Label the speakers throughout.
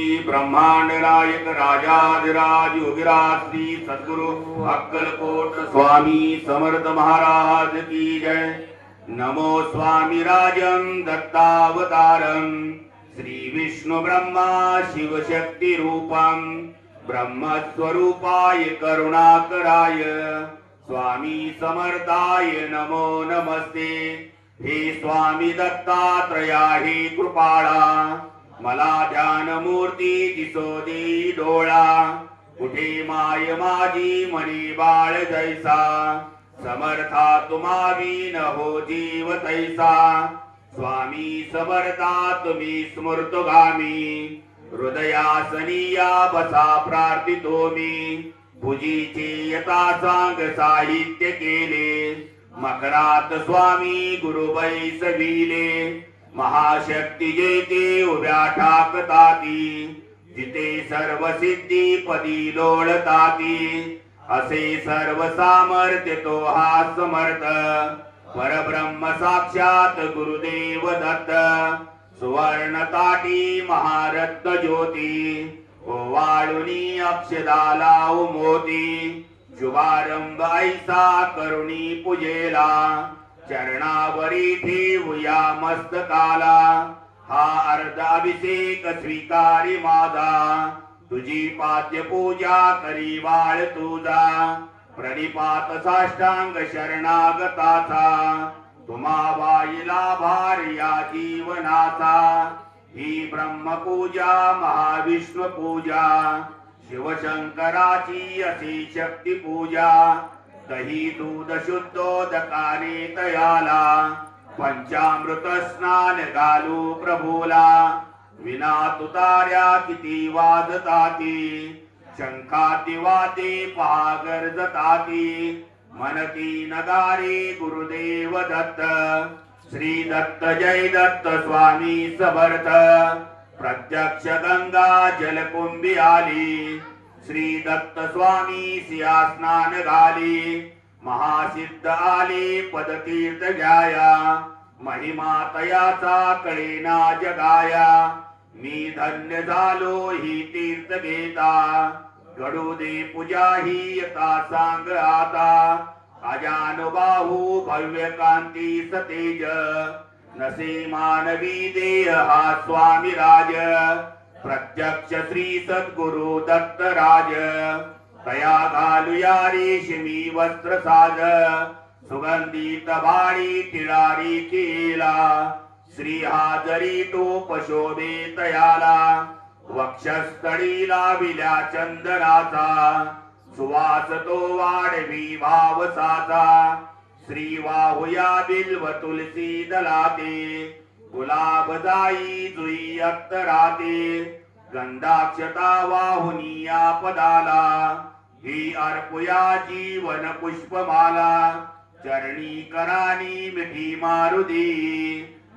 Speaker 1: स्वामी ब्रह्मांड नायक राजाधिराज योगीराज श्री सद्गुरु अक्कलकोट स्वामी समर्थ महाराज की जय। नमो स्वामी राजं दत्तावतारं श्री विष्णु ब्रह्मा शिव शक्ति रूपं ब्रह्मस्वरूपाय करुणाकराय स्वामी समर्थाय नमो नमस्ते। हे स्वामी दत्तात्रया हे कृपाळा मला ध्यान मूर्ती दिसो दे डोळा। कुठे माय माझी मनी बाळ जैसा समर्था तुम्हावी न हो जीव तैसा। स्वामी समर्था तुम्ही स्मृतगामी हृदयासनिया बसा प्रार्थितो मी। भुजीचे यथा सांग साहित्य केले मकरात स्वामी गुरु बैसविले। महाशक्ती जेते उभ्या ठाकताती जिथे सर्व सिद्धी पदी लोळताती। असे सर्व सामर्थ्य तो हा समर्थ परब्रह्म साक्षात गुरुदेव दत्त। सुवर्ण ताटी महारत्न ज्योती ओवाळुनी अक्षदाला मोती। शुभारंभ ऐसा करुणी पूजेला चरणावरी ठेवूया मस्तकाला। हा अर्धाभिषेक स्वीकारी माझा तुझी पाद्य पूजा करी बाळ तुझा। प्रणिपात साष्टांग शरणागताचा तुम्हा वाईला भार या जीवनाचा। ही ब्रह्मपूजा महाविष्णू पूजा शिवशंकराची अशी शक्ती पूजा। दही दूध शुद्धोदकाने तयाला पंचामृत स्नान घालू प्रभूला। विना तुतार्या किती वाजताती शंखाती वाते पहा गरजताती। मनती नगारे गुरुदेव दत्त श्री दत्त जय दत्त स्वामी समर्थ। प्रत्यक्ष गंगा जलकुंभी आली श्री दत्त स्वामी सिया स्नान घाली। महासिद्ध आले पदतीर्थ घ्याया महिमा तयाचा कळेना जगाया। मी धन्य झालो ही तीर्थ घेता घडू दे पूजा ही यथा सांग आता। अजानुबाहू भव्य कांती सतेज नसे मानवी देह हा स्वामी राज। प्रत्यक्ष श्री सद्गुरु दत्त राज तया घालूया रेशमी वस्त्र साज। सुगंधित भाडी टिळारी केला श्री हाजरी टोप शोभे तयाला। वक्षस्थळीला विल्या चंदनाचा सुवास तो वाढवी भावसाचा। श्री वाहुया बिल्व तुलसी दलाते गुलाब जाई जुई अत्तराते। गंधाक्षता वाहुनिया पदाला ही अर्पुया जीवन पुष्पमाला। चरणी करानी मिठी मारुदी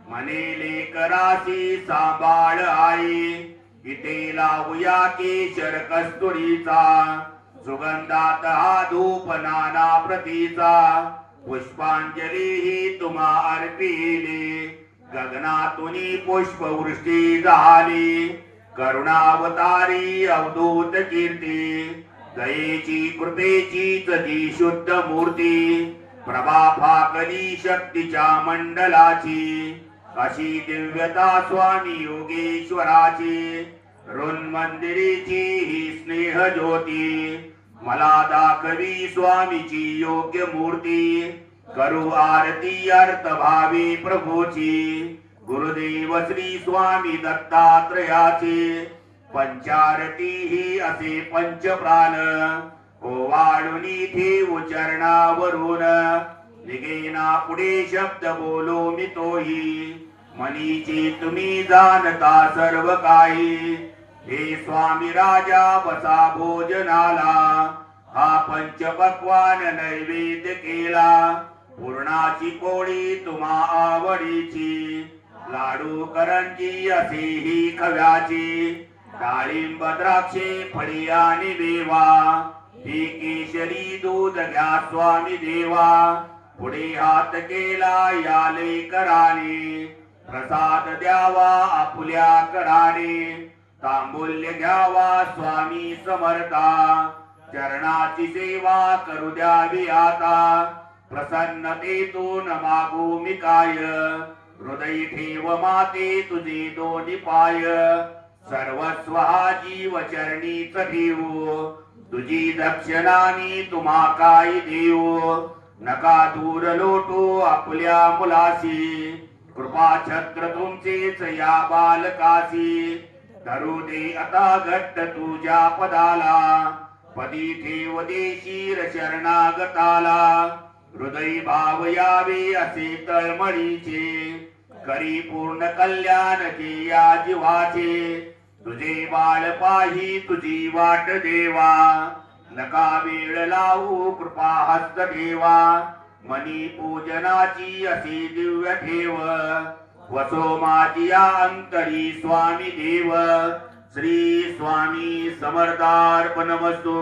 Speaker 1: मनेले करासी सांभाळ आई। इथे लावूया केशर कस्तुरीचा सुगंधात हा धूप नाना प्रतीचा। पुष्पांजली ही तुम्हा अर्पिली गगनातुनी पुष्पवृष्टी झाली। करुणावतारी अवधूत कीर्ती दयेची कृपेचीच जी शुद्ध मूर्ती। प्रभा फाकली शक्तीच्या मंडलाची अशी दिव्यता स्वामी योगेश्वराची। ऋन्मंदिरीची ही स्नेह ज्योती मला दाखवी स्वामीची योग्य मूर्ती। करू आरती अर्थ भावी प्रभूची गुरुदेव श्री स्वामी दत्तात्रयाची। पंचारती ही असे पंचप्राण ओवाळुनी ठेवू चरणावरून। निघेना पुढे शब्द बोलो मी तोही मनीची तुम्ही जाणता सर्व काही। हे स्वामी राजा बसा भोजनाला हा पंचपक्वान नैवेद्य केला। पूर्णाची पोळी तुम्हा आवडीची लाडू करंजी असे ही खव्याची। डाळिंब द्राक्षे फळी आणि मेवा ही केशरी दूध घ्या स्वामी देवा। पुढे हात केला या लेकराने प्रसाद द्यावा आपुल्या कराने। तांबूल्य घ्यावा स्वामी समर्था चरणाची सेवा करू द्यावी आता प्रसन्नतेतून मागू मी काय हृदय ठेव माते तुझे दोन्ही पाय सर्वस्व हा जीव चरणीच ठेवू तुझी दक्षिणानी तुम्हा काय देऊ नका दूर लोटू आपल्या मुलासी कृपा छत्र तुमचेच या बालकासी धरू दे आता घट्ट तुझ्या पदाला पदी ठेव देशीर शरणागताला हृदय भाव यावे असे तळमळीचे करी पूर्ण कल्याण के या जीवाचे तुझे बाळ पाही तुझी वाट देवा नका वेळ लावू कृपा हस्त ठेवा मनी पूजनाची अशी दिव्य ठेव वसो माझी या अंतरी स्वामी देव श्री स्वामी समर्थार्पणमस्तु